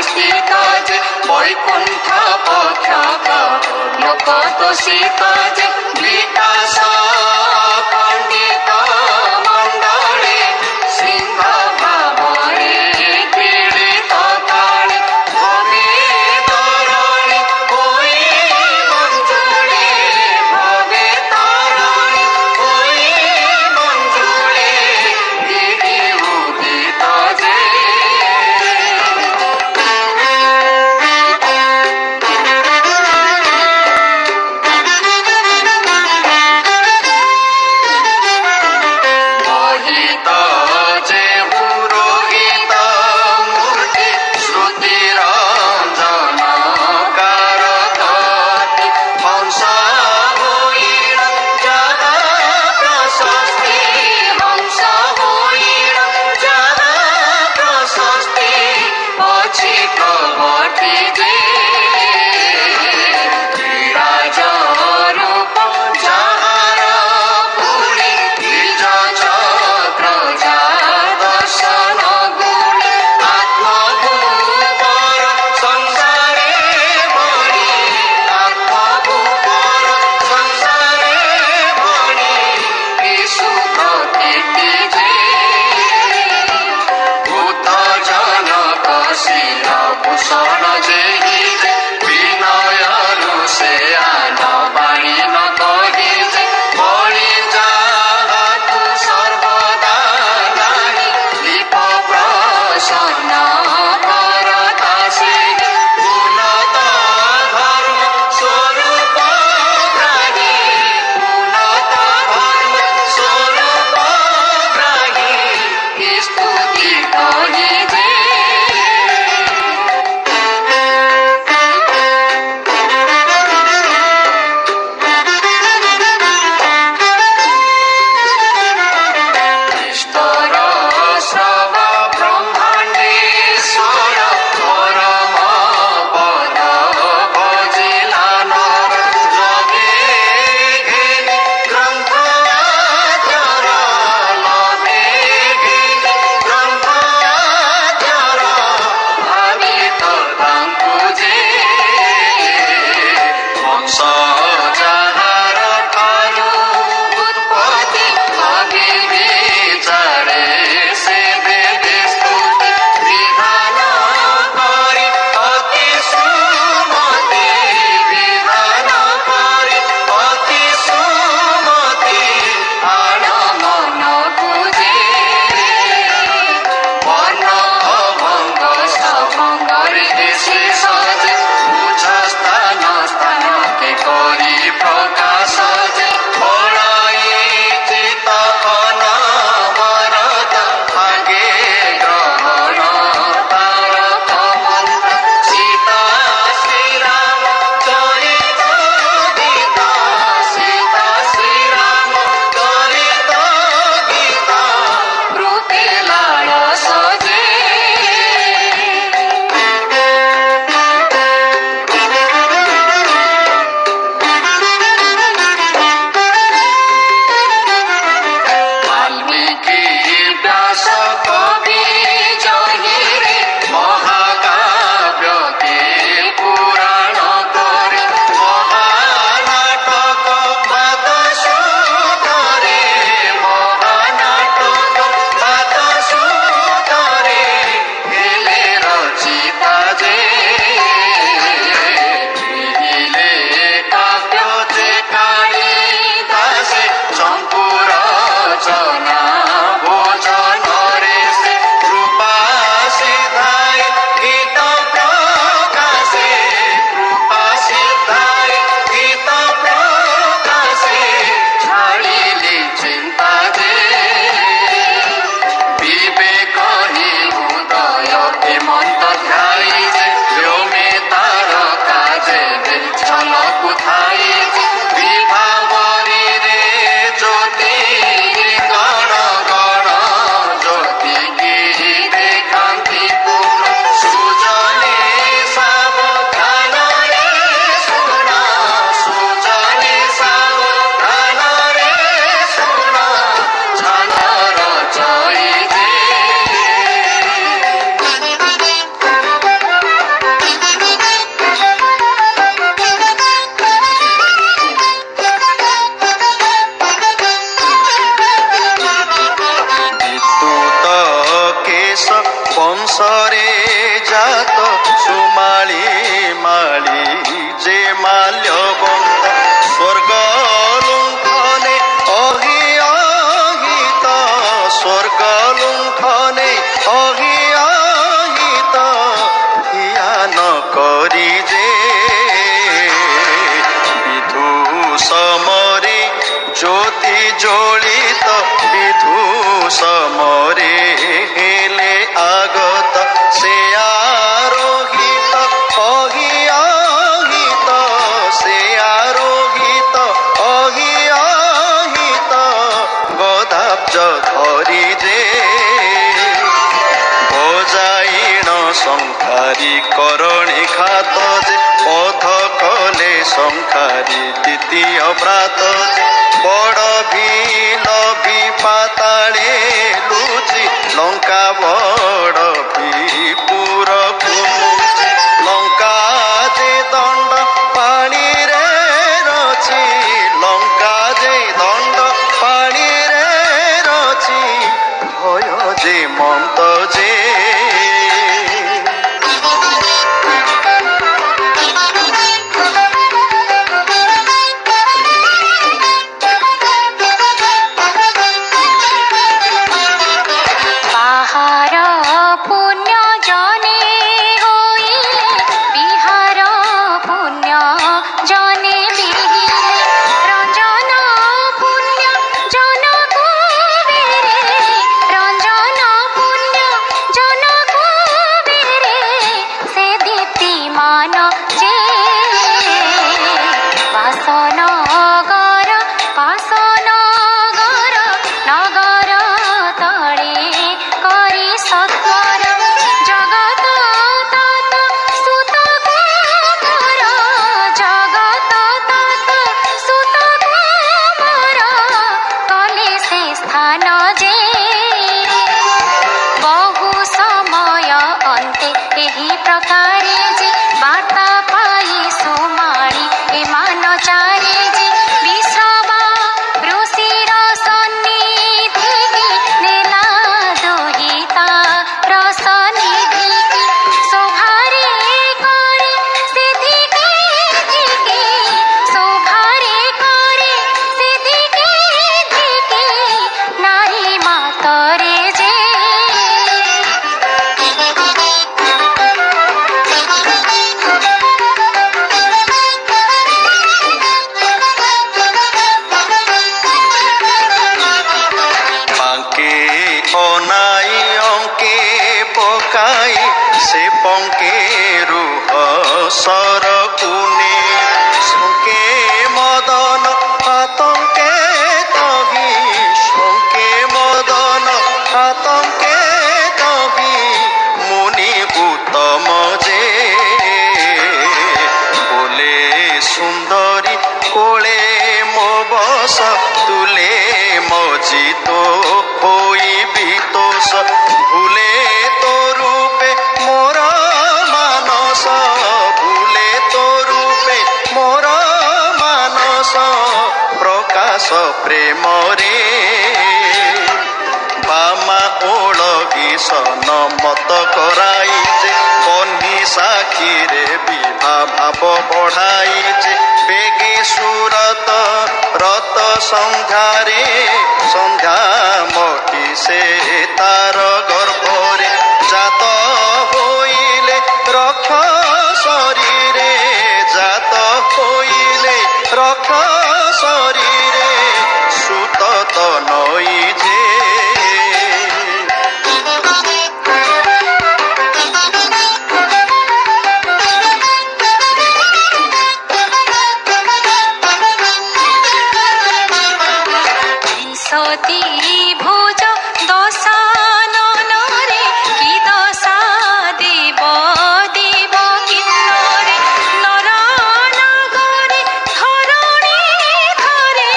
स्थित जे वैकुंठ पक्षक लोक तोषित जे विकास पंडित मंडले सिंह भावरे पीड़ित काले भवे तारणी कोई मंजुले भवे तारणी कोई मंजुले दीदी उदित जे मोहित जे पुरोहित मूर्ति श्रुति रंजन कारकति हंस होइण जगा प्रशस्ति हंस होइण जगा प्रशस्ति अछि कवटी जे विराज रूप जहार पुरी निज चक्र जा दर्शन गुणी आत्मभूपर संसारे बणी आत्मभूपर संसारे बणी कि सुख कीर्ति जे भूत जनक शील भूषण जेहि जे विनयनु से आन बाणी न कहि जे बळी जातु सर्वदा नाहि दीप प्रसन्न करता से उन्नत धर्म स्वरूप ग्राही उन्नत धर्म स्वरूप ग्राही स्तुति कहि जे ईश्वर श्रव ब्रह्माण्डेश्वर परम पद भजिला नर लगे घेनि ग्रंथ आद्यर लगे घेनि ग्रंथ आद्यर भावित तांकु जे वंश जाहार ठारू उत्पत्ति लगे विचारे से वेदे स्तुति विधान करि अति सुमति विधान करि अति सुमति आण मन पूजे वर्ण अभंग सभंगरे देशे सजे उच्च स्थान स्थान के करी प्रकाश जे बड़ाई चित अनवरत आगे ग्रहण तारक मंत्र सीता श्रीराम चरित गीता सीता श्रीराम चरित गीता प्रीति लाल सजे মরে হেলে আগত সে আরোহিত অহিত সে আরোহিত অহিত গদাব্জ ধরি যে বজাইণ সংখারি করণী খাত যে পথ কলে সংখারি দ্বিতীয় ব্রাত যে বড় ভিল পাতাড়ে লুচি লঙ্কা বড় ভিপুর কুমুচি লঙ্কা যে দণ্ড পানিরে রচি লঙ্কা যে দণ্ড পানিরে রচি ভয় যে মন্ত যে সে পঙ্কে রুহ সরকুনি শঙ্কে মদন আতঙ্কে তহি শঙ্কে মদন আতঙ্কে তহি মুনি উত্তম যে বলে সুন্দরী কোলে মো বস তুলে মজিত হইবি তোষ ভুলে তো রূপে মোর মানস ভুলে তো রূপে মোর মানস প্রকাশ প্রেমরে বামা ওড়গি সন মত করাই যে বহ্নি সাক্ষীরে বিভা ভাব বঢ়াই যে বেগে সুরত রত সন্ধ্যারে সন্ধ্যা মটি সে তার গর্ভরে জাত হইলে রক্ষ শরীরে জাত হইলে রক্ষ শরীরে সুত নই যে সতী ভুজ দশাননে কি দশা দেব দেব কিন্নরে নর নগরে ধরণী ধরে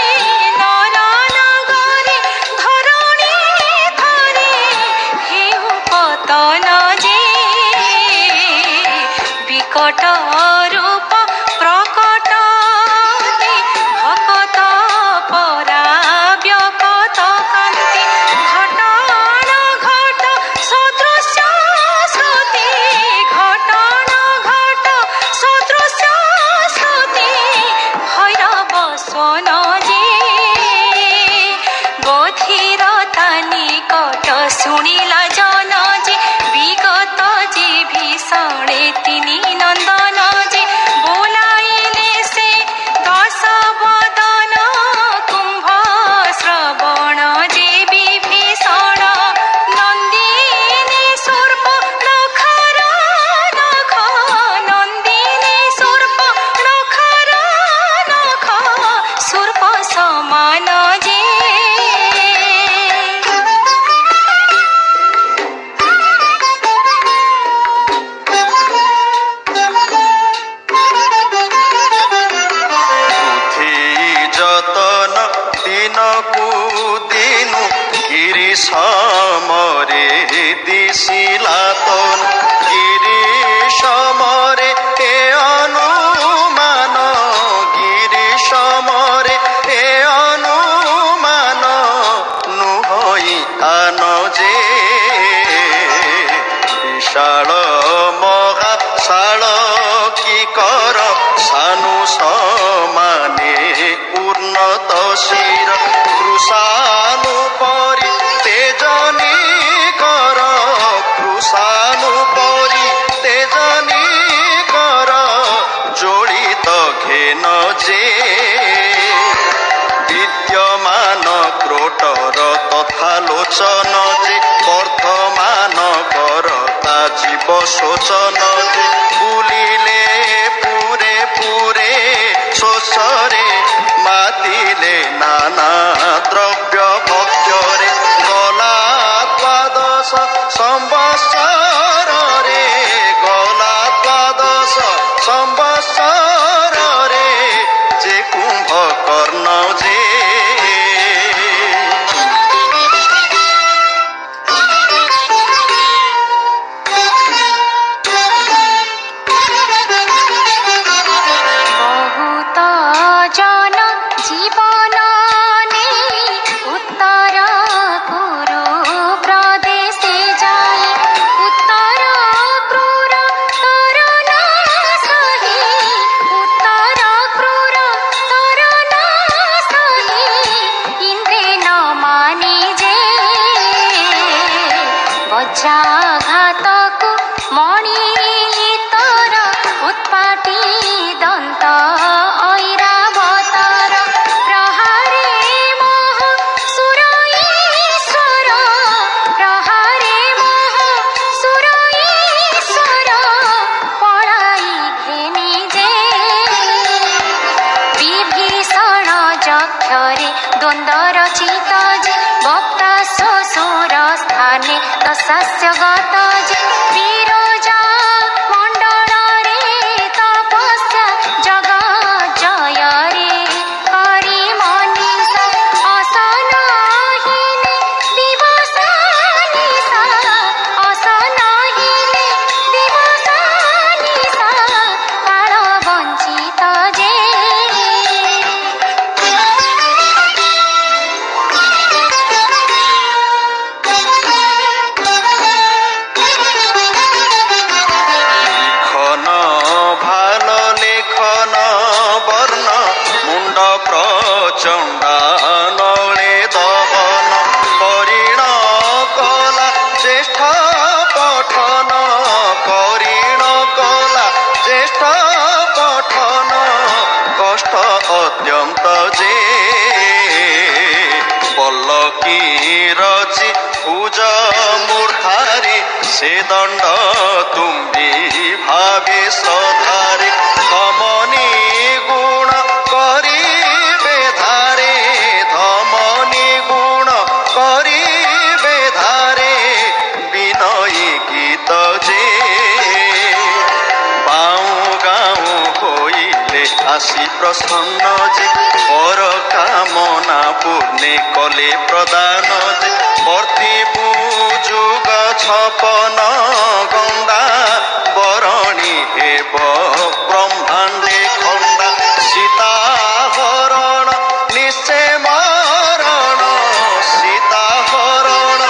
নর নগরে ধরণী ধরে হেউ পতন যে বিকট রূপ প্রকট ভকত পরা ব্যকত কান্তি ঘটন ঘট সদৃশ্য শ্রুতি ঘটন ঘট সদৃশ্য শ্রুতি ভৈরব সোন যে বধিরতা নিকট শুনিলা জন যে বিগত যে ভীষণে তিনি নন্দন যে সমরে দিছিলা তন গিরি সমরে এ অনুমান গিরি সমরে এ অনুমান নুহই আন যে বিশাল মহাশাল কি কর সানু সমানে উন্নত শির কৃষানু পরি তেজনী কর কৃষানু পরি তেজনী কর জড়িত ঘেন যে বিদ্যমান ক্রোটর তথা লোচন যে বর্ধমান করতা জীব শোচন যে বুলিলে পুরে পুরে শোষরে মাতিলে নানা দ্রব্য ভক্ষরে গলা দ্বাদশ সম্বৎসরে গলা দ্বাদশ সম্বৎসরে যে কুম্ভকর্ণ যে ବହୁତ ଜନ ଜୀବନ ନେଇ ଉତ୍ତର କୁରୁ ପ୍ରଦେଶେ ଯାଇ ଉତ୍ତର କ୍ରୂର ତରୁଣ ସହି ଉତ୍ତର କ୍ରୂର ତରୁଣ ସହି ଇନ୍ଦ୍ରେ ନ ମାନି ଯେ ବଜ୍ରାଘାତକୁ ମଣି ତର ଉତ୍ପାଟି ଦନ୍ତ ଐରାବତାର ପ୍ରହାରେ ମୋହ ସୁର ଈଶ୍ୱର ପ୍ରହାରେ ମୋହ ସୁର ଈଶ୍ୱର ପଳାଇ ଘେନି ଯେ ବିଭୀଷଣ ଯକ୍ଷରେ ଦ୍ୱନ୍ଦ୍ୱ ରଚିତ ଯେ ବକ୍ତା ଶ୍ୱଶୁର ସ୍ଥାନେ ଦଶାସ୍ୟ ଗତ ଯେ ବିରଜା ମଣ୍ଡଳରେ ତପସ୍ୟା ଜଗ ଜୟରେ କରି ମନୀଷା ଅସନହିଲେ ଦିବସ ନିଶା ଅସନହିଲେ ଦିବସ ନିଶା କାଳ ବଞ୍ଚିତ ଯେ লিখন ভাল লেখন বর্ণ মুন্ড প্রচণ্ডানলে দহন করিণ কলা জ্যেষ্ঠ পঠন করিণ কলা জ্যেষ্ঠ পঠন কষ্ট অত্যন্ত যে পল্লকী রচি ভুজ মূর্ধারে সে দণ্ড তুমি ভাবে শ্রদ্ধারে ধমনী গুণ করিবে ধারে ধমনী গুণ করিবে ধারে বিনয়ী গীত যে বাউ গাউ হইলে আসি প্রসন্ন যে পর কামনা পূর্ণে কলে প্রদান যে বর্তিবু যুগ ছপন গঙ্গা বরণী হেব ব্রহ্মাণ্ডে খণ্ডা সীতা হরণ নিশ্চয় মরণ সীতা হরণ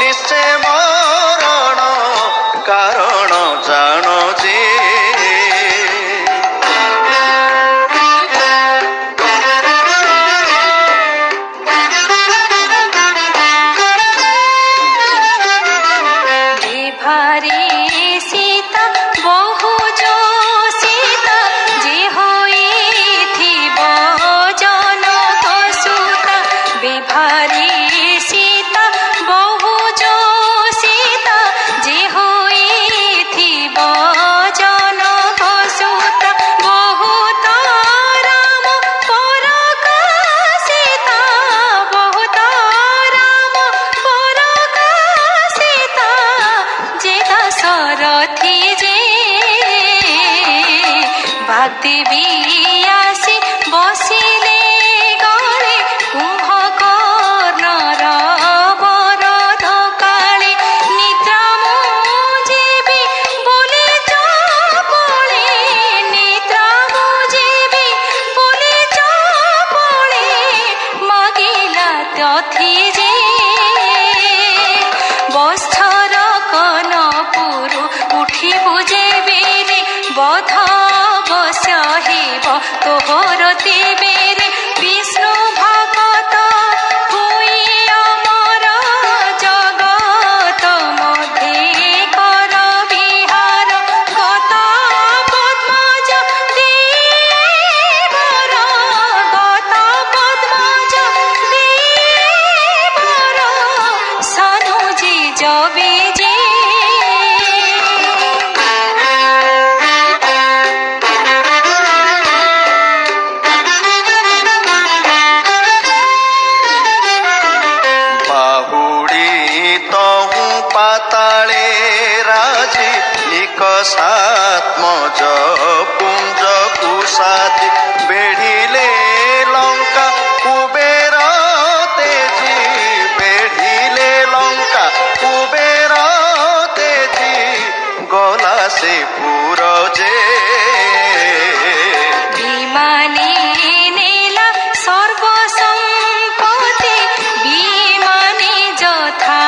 নিশ্চয় মরণ কারণ জাণ যে বিভারে সীতা বহু যো সীতা যে হইথিব জনক সুতা বিভারে সীতা বহু যো সীতা যে হইথিব জনক সুতা বহুত রাম পরকা সীতা বহুত রাম পরকা সীতা যে দশরথী যে বাগদেবী আসি বসিলে গলে কুম্ভকর্ণর বর অবশ্য হেব তোহর তেবেরে বিষ্ণু ভগত হুই অমর জগত মধ্যে কর বিহার গত পদ্মজ দেবর গত পদ্মজ দেবর সনুজি জবে যে বাহুড়ি তহু পাতালে রাজি নিকষাত্মজ পুঞ্জ কুসাদি বেঢ়িলে লঙ্কা কুবের তেজি বেঢ়িলে লঙ্কা কুবের তেজি গলা সে পুর যে বিমানে নেলা সর্বসম্পত্তি বিমানে যথা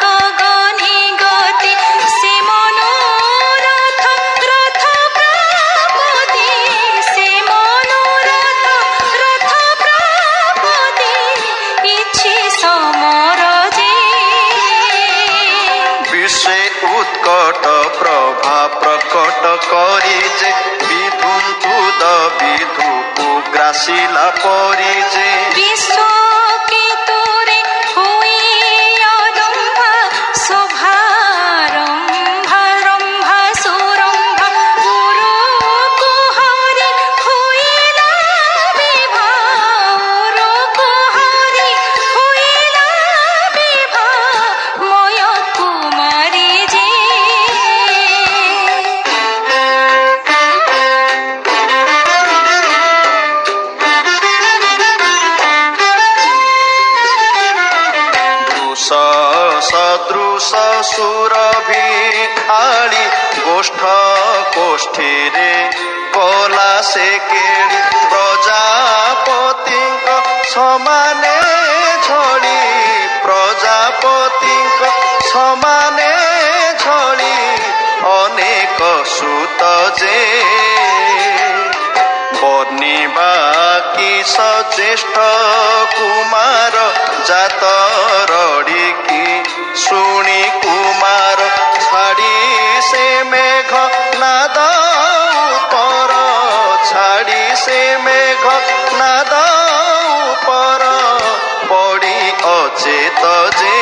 গগনে গতি সে মনোরথ রথ প্রাপতি সে মনোরথ রথ প্রাপতি ইচ্ছি সমর যে বিশ্বে উৎকট প্রভা প্রকট করি যে বিধুন্তুদ বিধুকু গ্রাসিলা পরি যে বিশ্ব কি তোরে হই অদম্ভা শোভারম্ভা রম্ভা সুরম্ভা গুরু কুহারি হইলা বিভা গুরু কুহারি হইলা বিভা ময় কুমারী যে দৃশ সদৃশ সুরভি আଳି গোষ্ঠ কোষ্ঠীরে কলা সে কেড়ি প্রজাপতিଙ୍କ সমানে ঝଳି প্রজাপতিଙ୍କ সমানে ঝଳି অনেক সুত যে বর্ণিবা কিস জ্যেষ্ঠ কুমার জাত রড়িকি শুনি কুমার ছাড়ি সে মেঘ নাদ উপর ছাড়ি সে মেঘ নাদ উপর পড়ি অচেত যে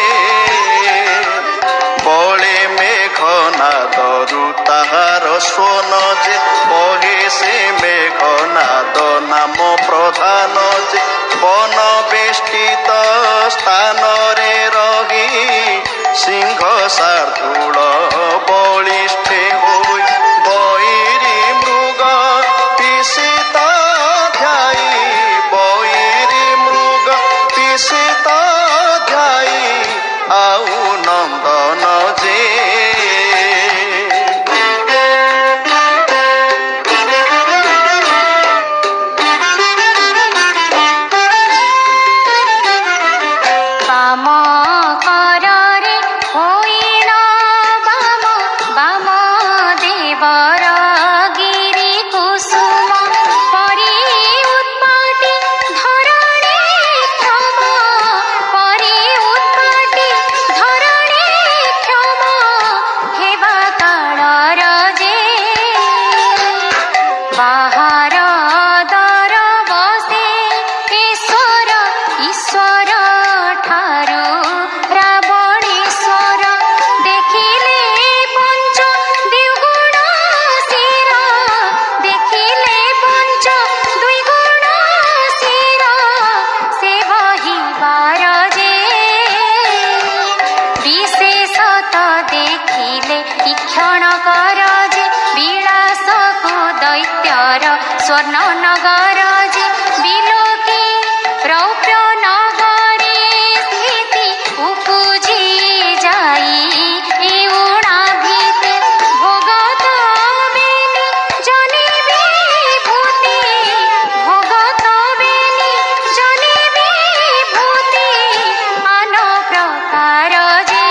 বলে মেঘ নাদরু তাহার সোন যে বহে সে মেঘ নাদ নাম প্রধান যে বন বেষ্টিত স্থানরে রহি সিংহ শার্দূল বলিষ্ঠে হই বৈরি মৃগ পিসিত ধ্যায়ী বৈরি মৃগ পিসিত ধ্যায়ী আউ নন্দন যে বাম কରରେ হইল বাম বাম দেবর গিরি কুসুম পরি উৎপাটি ধরণী ক্ষম পরি উৎপাটি ধরণী ক্ষম হেবা কাଳର যে বাহার দর বসে ঈশ্বর ঈশ্বর ঠারু রাবণেশ্বর দেখিলে পঞ্চ দ্বিগুণ শির দেখিলে পঞ্চ দ্বিগুণ শির সে বহিবার যে বিশেষত দেখিলে ইক্ষণ কর যে বিলাসকু দৈত্যর স্বর্ণ নগর যে বিলোকি রৌপ্য নগরে স্থিতি উপুজি যাই এ উড়া ভিতে ভোগত বেনি জনে বিভূতি ভোগত বেনি জনে বিভূতি আন প্রকার যে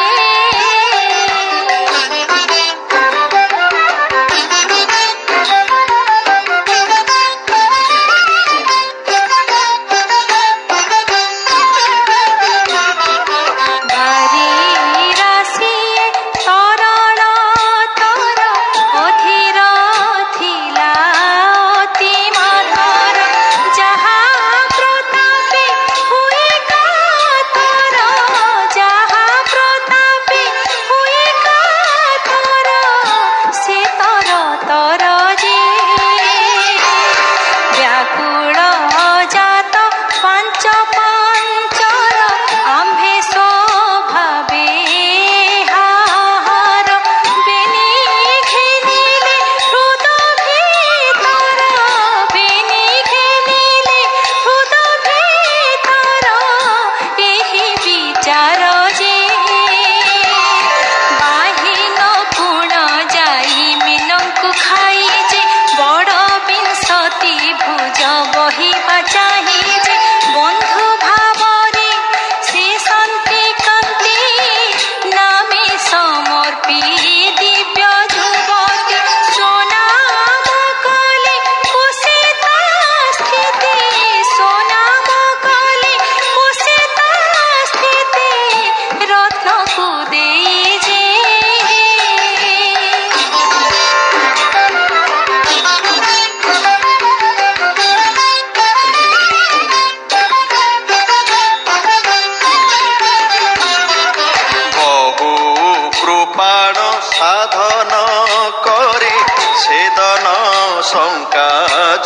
শঙ্কা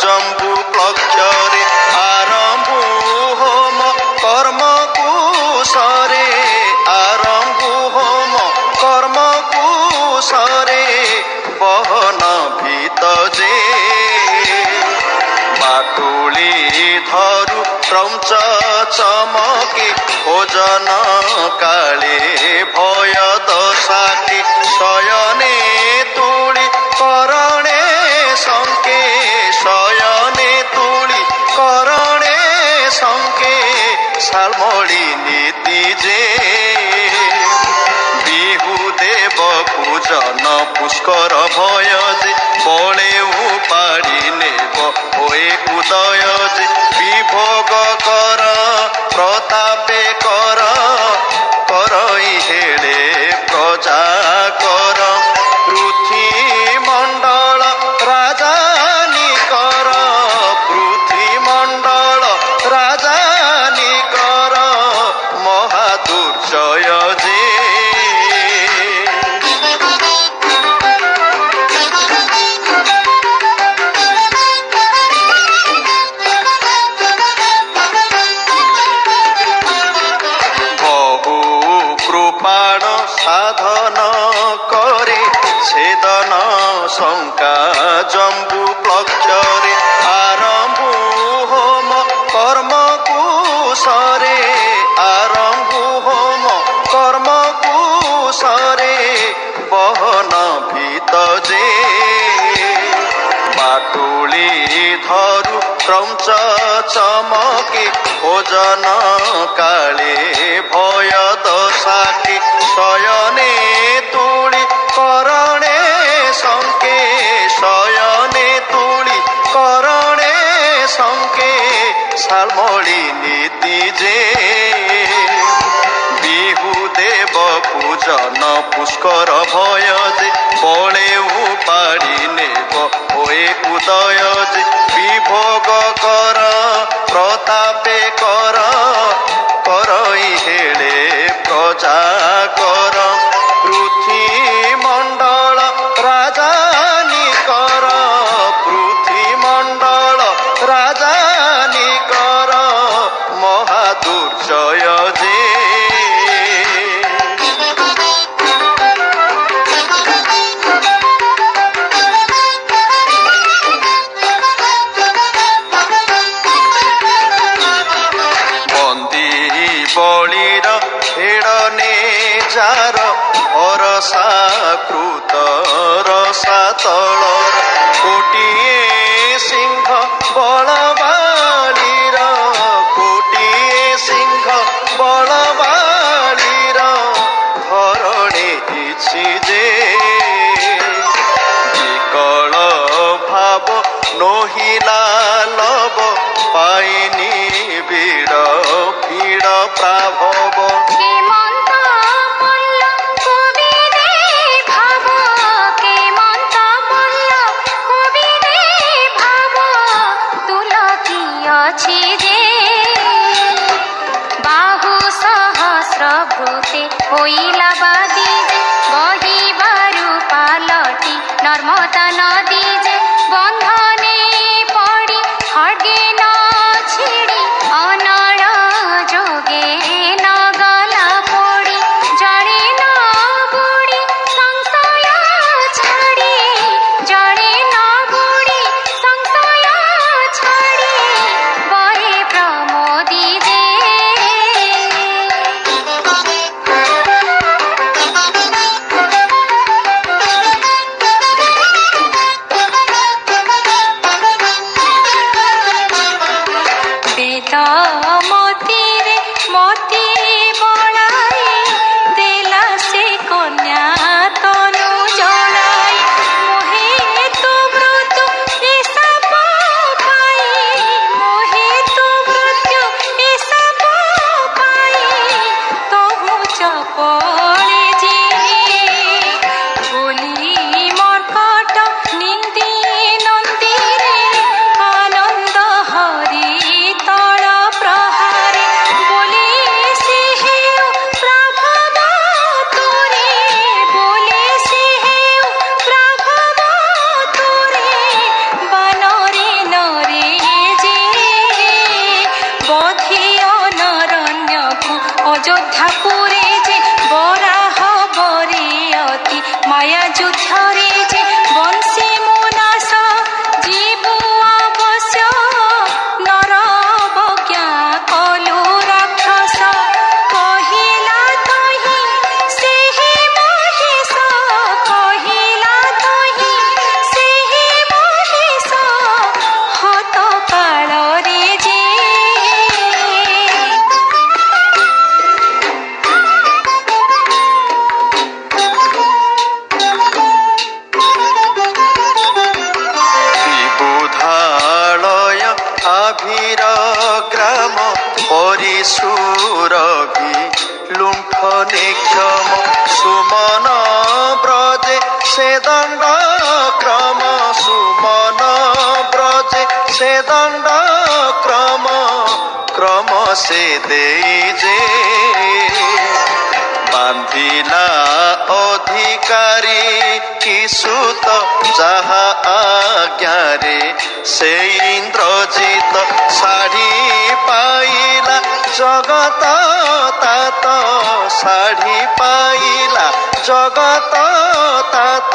জম্বু প্লক্ষরে আরম্ভু হোম কর্ম কুশরে আরম্ভু হোম কর্ম কুশরে বহন ভীত যে বাটুলি ধরু ক্রঞ্চ চমকে ভোজন কালে ভয় দশাকে শয়নে তুলি করণে শঙ্কে শয়নে তুলি করণে শঙ্কে শালমণি নীতি যে বিহু দেব পূজন পুষ্কর ভয় যে বলে উপাড়ি নেব হয়ে উদয় যে বিভোগ কর প্রতাপে কর করই হেড়ে প্রজা কর পৃথ্বী মণ্ডল রাজানি কর পৃথ্বী মণ্ডল রাজানি কর মহাদুর্জয় যে কৃপাণ সাধন করে ছেদন শঙ্কা জম্বু প্লক্ষরে আরম্ভু হোম কর্ম কুশরে আরম্ভু হোম কর্ম কুশরে বহন ভীত যে বাটুলি ধরু ক্রঞ্চ চমকে ভোজন কালে ভয় দশাকে শয়নে তুলি করণে শঙ্কে শয়নে তুলি করণে শঙ্কে শালমণি নীতি যে বিহু দেব পূজন পুষ্কর ভয় যে বলে উপাড়ি নেব হয়ে উদয় যে বিভোগ কর প্রতাপে কর করই হেড়ে প্রজা কর পৃথ্বী মণ্ডল রাজানি কর পৃথ্বী মণ্ডল রাজানি কর মহাদুর্জয় যে বলির হেড়নে যার ভরসা কৃত রসা তଳର কোটিয়ে সিংহ বলবালির কোটিয়ে সিংহ বলবালির ধরণে ইছি যে বিকল ভাব নহিলা লব পাইনি বিড় ভিড় প্রাভব কেমন্ত মল্ল কবিরে ভাব কেমন্ত মল্ল কবিরে ভাব তুলকি ଅଛି যে বাহু সহস্র ভূতে হইলা বাদি যে বহিবারু পালটি নর্মদা নদী যে বন্ধনে পড়ি খড়গে ন ছিড়ি অনড় যোগে ন গলা পড়ি জড়ে ন বুড়ি সংশয় ছাড়ি জড়ে ন বুড়ি সংশয় ছাড়ি বহে প্রমোদি যে মতিরে মতি বড়াই দেলা সে কন্যা তনু জড়াই মোহে তু মৃত্যু এসব পাই মোহে তু মৃত্যু এসব পাই তহু চপড়ে যে বলি মর্কট নিন্দি নন্দিরে আনন্দ হরি তଳ প্রহার সুরভি লুণ্ঠনে ক্ষম সুমন ব্রজে সে দণ্ড ক্রম সুমন ব্রজে সে দণ্ড ক্রম ক্রম সে দেই যে বান্ধিলা অধিকারী কিসুত যাহা আজ্ঞারে সে ইন্দ্রজিত শাড়ি পাইলা জগত তাত শাড়ি পাইলা জগত তাত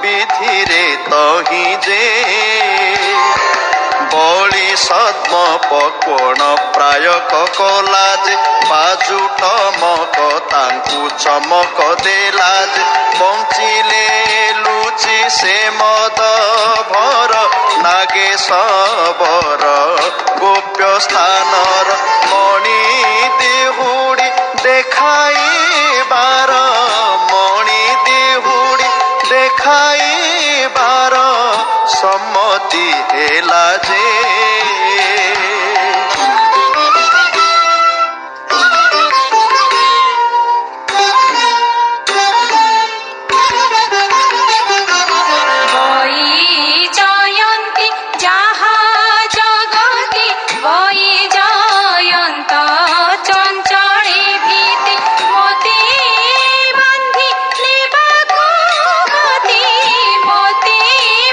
বিধিরে তহি যে বଳି সদ্ম পকোণ প্রায় কলা যে বাজু টমক তাଙ୍କୁ চমক দেলা যে বঞ্চিলে লুচি সে মদ ভর নাগে সবর গোপ্য স্থানর মণি দেহুড়ি দেখাইবার মণি দেহুড়ি দেখাইবার সম্মতি হেলা যে বৈ জয়ন্তী যাহা জগতি বৈ জয়ন্ত চঞ্চলে ভীতি মতি বান্ধি নেବାକୁ গতি মতি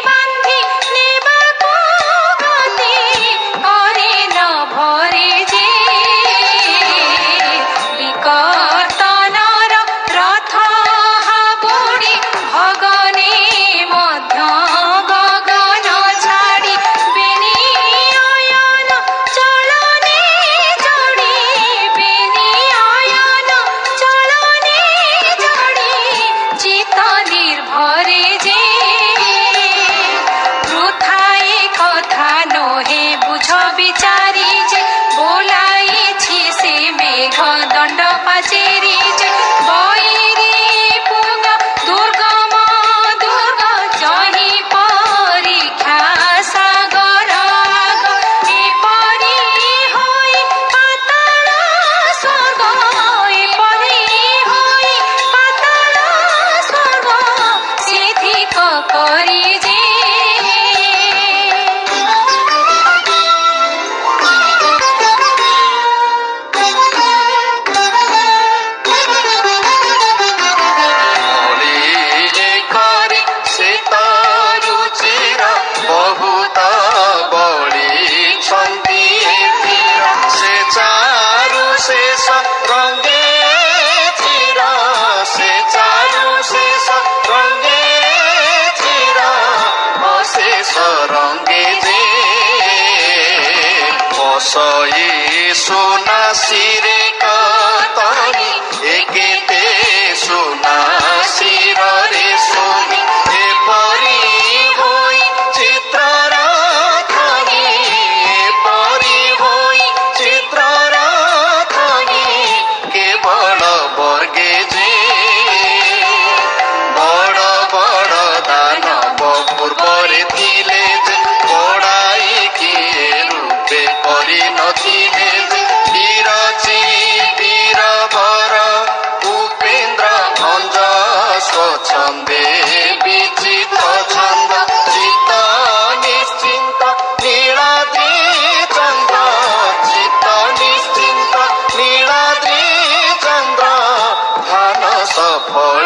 বান্ধি নেବାକୁ গতি করে ন ভরে যে বিকর্তনর রথ হাবুড়ি ভগনে মধ্য গগন ছাড়ি বেনিয়ন চলনে জড়ি বেনিয়ন চলনে জড়ি চিত নির্ভরে যে বৃথায় কথা নহে বুঝ বিচারি যে বোলাইছি সে মেঘ দণ্ড পাচেরি যে বৈরি পুগ দুর্গম দুর্গ জহি পরীক্ষা সাগর আগ এপরি হই পাতাল স্বর্গ এপরি হই পাতাল স্বর্গ সিধিক করি যে বলি করে সে তরুচির বহুত বলি ছন্দি তীর সে চারু শেষ রঙ্গে চির সে চারু শেষ রঙ্গে চির অশেষ রঙ্গে যে বসই সোনা শিরে কতনি একেতে সোনা শিরে শোনি এপরি হই চিত্রর ধনি এপরি হই চিত্রর ধনি কেবল বর্গে যে বড় বড় দানব পূর্বরে থিলে যে বড়াই কিয়ে রূপে পরিণতিলে যে বিরচি বীরবর উপেন্দ্র ভঞ্জ স্বচ্ছন্দে বিচিত ছন্দ চিত্ত নিশ্চিন্ত নীলাদ্রি চন্দ্র চিত্ত নিশ্চিন্ত নীলাদ্রি চন্দ্র ধান সফল